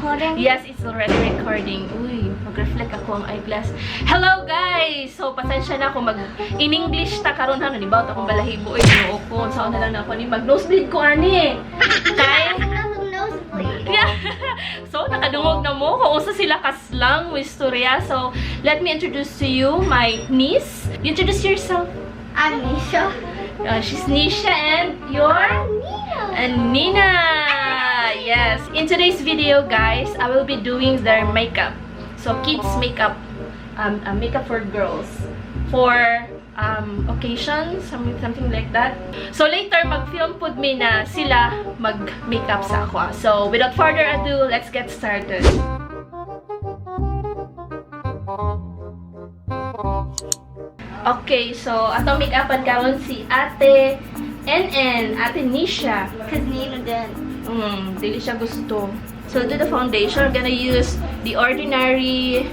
recording? Yes, it's already recording. Uy, mag-reflect ako ang eyeglass. Hello guys! So, pasensya na ako mag-ininglish ta karon ha. Nanibaw akong balahibo. Uy, ginoo ko. Saan na lang ako ni mag-nosebleed ko, ani. Kay? Yeah. So, nakadungog na mo. Kung usa sila ka-slang with storya. So, let me introduce to you my niece. You introduce yourself. I'm Nisha. She's Nisha and you're? Nina. And Nina. Yes. In today's video, guys, I will be doing their makeup. So, kids makeup. Makeup for girls. For occasions, something like that. So, later, mag-film pod me na sila mag-makeup sa ako. So, without further ado, let's get started. Okay, so atong make-upan karon si Ate Ate Nisha. Because Nina didn't. Dili siya gusto. So, do the foundation. I'm gonna use the ordinary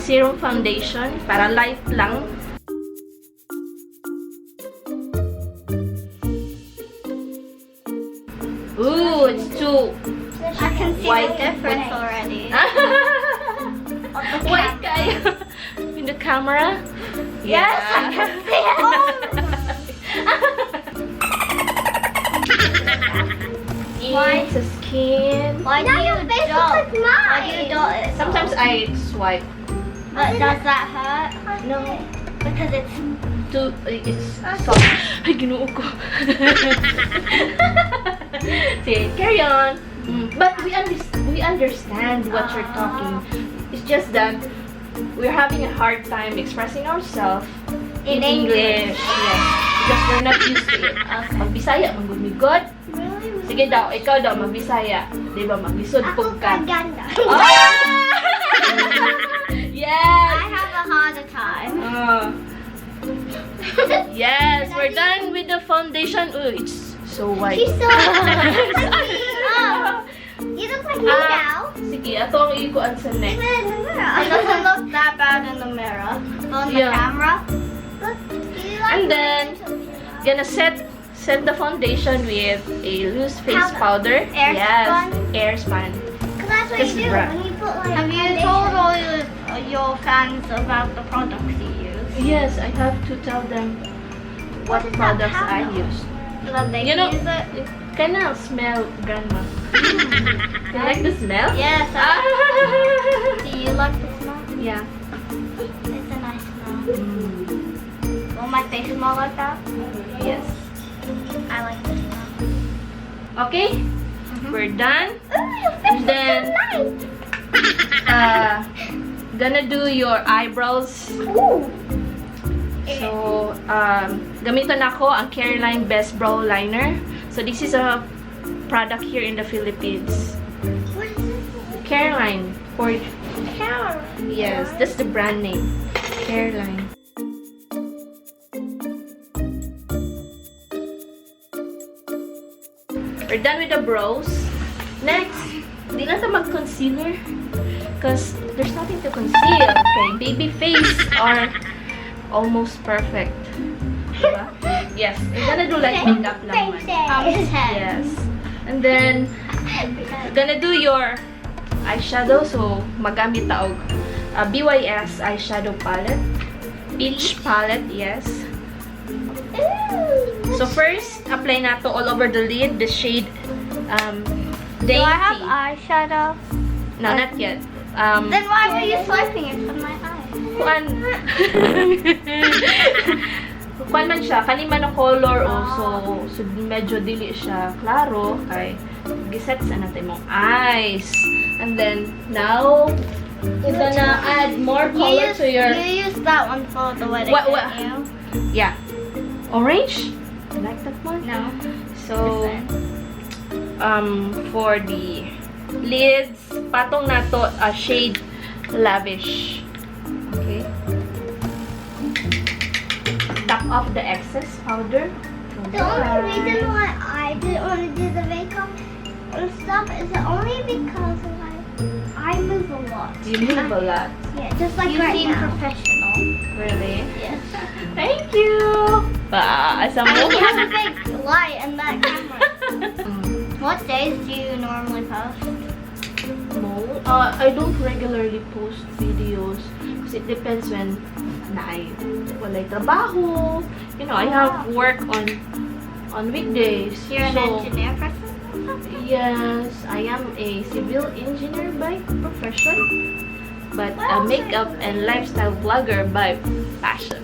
serum foundation para light lang. Ooh, it's too I can see white the difference already. white guy in the camera. Yes, I can see it. Why the skin? Why do you do it? Sometimes I swipe. But does that hurt? No, Because it's it's soft. Ay, ginoo ko. Say, carry on. But we understand what you're talking. It's just that we're having a hard time expressing ourselves in English. Yes. Because we're not used to it. Mag-Bisaya, mag-good. really. Sige daw, ikaw daw, mag-Bisaya. Diba, mag-lisod po ka. Propaganda. Yes! I have a harder time. Yes, we're done with the foundation. Oh, it's so white. She's so You look like me now. Sige, ato ang ikuan sa neck. Even in the mirror. It doesn't look that bad in the mirror. On the Yeah. camera. Look, do you like And then, gonna set the foundation with a loose face powder. Air Yes, spun? air spun. Because that's what This you do brown. when you put like. Have you told all your fans about the products you use? Yes, I have to tell them what What is that products I powder? use. So that they You know, use it? it kind of smell, grandma. You like the smell? Yes. Ah. Do you like the smell? Yeah. It's a nice smell. Will my face smell like that? Yes. I like the smell. Okay, we're done. Ooh, your face And then, is so nice. Gonna do your eyebrows. Ooh. So, gamiton ako ang Careline Best Brow Liner. So, this is a product here in the Philippines. What is this? Careline. For, Carrot. yes, that's the brand name. Careline. We're done with the brows. Next, di na ito mag-concealer. Because there's nothing to conceal. Okay, baby face are almost perfect. Diba? Yes, we're gonna do like makeup lang man. Yes. And then, gonna do your eyeshadow. So, magamit ta og BYS eyeshadow palette. Peach palette, yes. So, first, apply na to all over the lid, the shade Dainty. Do I have eyeshadow? No, not yet. Then why were you swiping it from my eye? Kuan man siya, kaniman na color also. So, medyo dili siya klaro. Kay, giset sa natin mong eyes. And then, now, we're gonna add more color to your... You used that one for the wedding, What- didn't you? Yeah. Orange? You like that one? No. So, for the lids, patong na to shade Lavish. Okay. Tap off the excess powder. The only reason why I didn't want to do the makeup and stuff is only because I move a lot. You move a lot. Yeah, just like You right seem now. professional. Really? Yes. Thank you! Asa And mo? we have a big light in that camera. What days do you normally post? Most I don't regularly post videos kasi it depends when walay trabaho. You know, I have work on weekdays. You're an So, engineer person? yes, I am a civil engineer by profession, but a makeup and lifestyle vlogger by passion.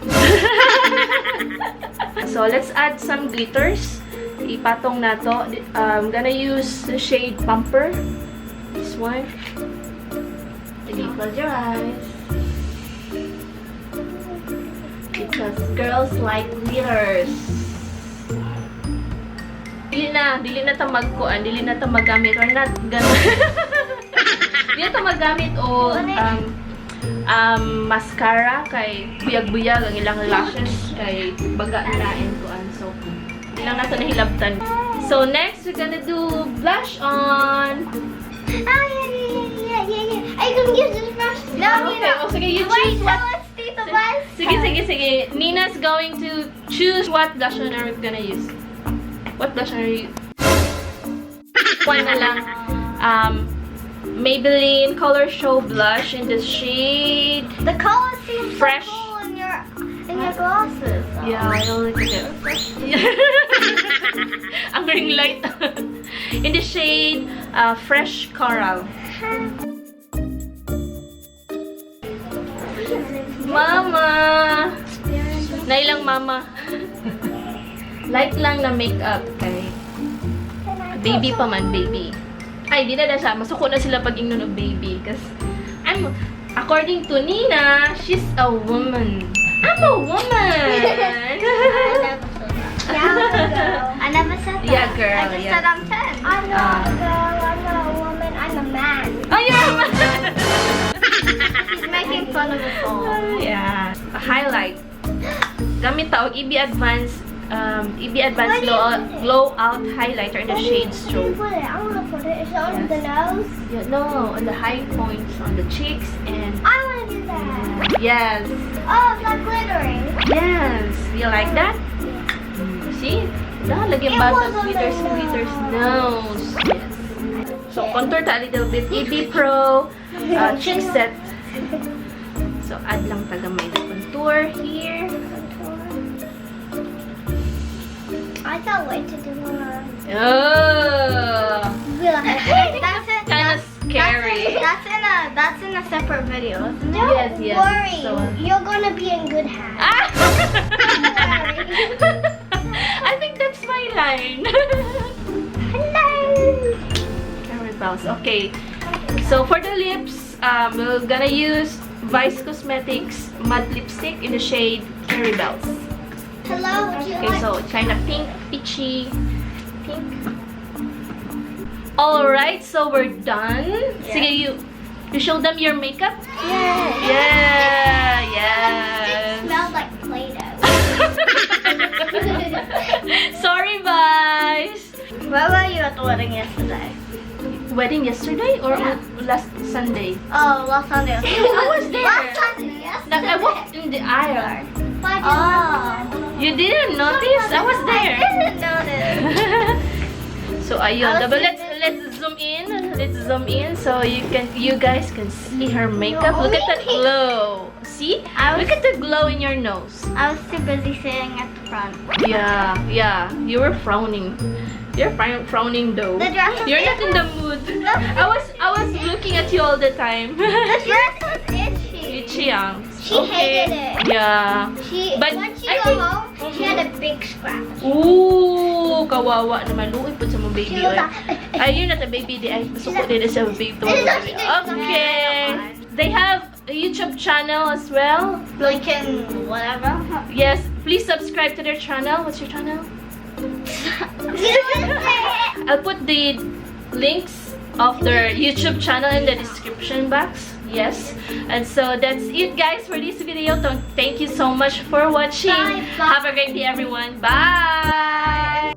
So let's add some glitters. Ipatong na to. I'm gonna use the shade Pumper. This one. Sige, close your eyes. Because girls like glitters. Dili na ta magkuan, dili na ta magamit or not gonna. Dili ta magamit o mascara kay buyag-buyag ang ilang lashes kay baga na kuan. So di lang nato nahilabtan. So next we're gonna do blush on. Yeah. Are you gonna use this brush? No, Okay, oh, sige, you choose what. Sige. Nina's going to choose what blush on are we gonna use. What blush are you? One na lang. Maybelline Color Show blush in the shade. The color seems Fresh. so cool in your glasses. Yeah, I don't like it. Ang ring light. In the shade Fresh Coral. Mama! Nailang mama. Light lang na makeup kay baby pa man, baby. Ay, di na siya. Masuko na sila pag ingnon of baby. Kasi, according to Nina, she's a woman. I'm a woman! I never said that. Yeah, girl. I just said I'm 10. I'm not a girl, I'm not a woman, I'm a man. Oh, you're a man! She's making fun of us all. Yeah. A highlight. Gamit tawag EB Advanced Where do you put it? Glow Out Highlighter in the shade Strobe. Put it. I want to put it. Is it on the nose? Yeah, no, on the high points, on the cheeks, and I want to do that. yes, Oh, it's like glittering. yes. You like that? See? Lagyan It ba was ng on the glitters nose. nose? Yes. So contour ta a little bit. EB Pro cheek set. So add lang tagamay na contour here. I can't wait to do one. Oh, That's it. kind of scary. That's in a separate video, isn't it? Yes, yes. Don't worry. So- You're gonna be in good hands. Ah! Don't I think that's my line. Hello. Carrot bells. Okay. So for the lips, we're gonna use Vice Cosmetics matte lipstick in the shade Cherry Bells. Hello. Would you Okay, like? so kind of pink, peachy, pink. All right, so we're done. Yeah. Sige, you show them your makeup. Yeah. Yeah. It smells like Play-Doh. Sorry, guys. Where were you at the wedding yesterday? Wedding yesterday or Yeah. last Sunday? Oh, last Sunday. I was there. Last Sunday. I walked in the aisle. Oh. You didn't notice? I was there. I didn't notice. So ayun, I was but there. let's zoom in. Let's zoom in so you guys can see her makeup. No, Look at only that me. glow. See? Look at the glow in your nose. I was too busy sitting at the front. Yeah. You were frowning. You're frowning though. The dress was You're not in the mood. I was looking at you all the time. The dress was itchy. Itchy, She hated it. Yeah. But But when she I got think- home, she had a big scratch. Ooh, kawawa naman. Luoy po sa mga baby. She was oy. like, Ay, you're not a baby. Ay, masuko din na sa baby. This is what she did. Okay. They have a YouTube channel as well. like in whatever. Yes, please subscribe to their channel. What's your channel? You didn't say it. I'll put the links of their YouTube channel in the description box. Yes. And so that's it, guys, for this video. Thank you so much for watching. Bye, bye. Have a great day, everyone. Bye.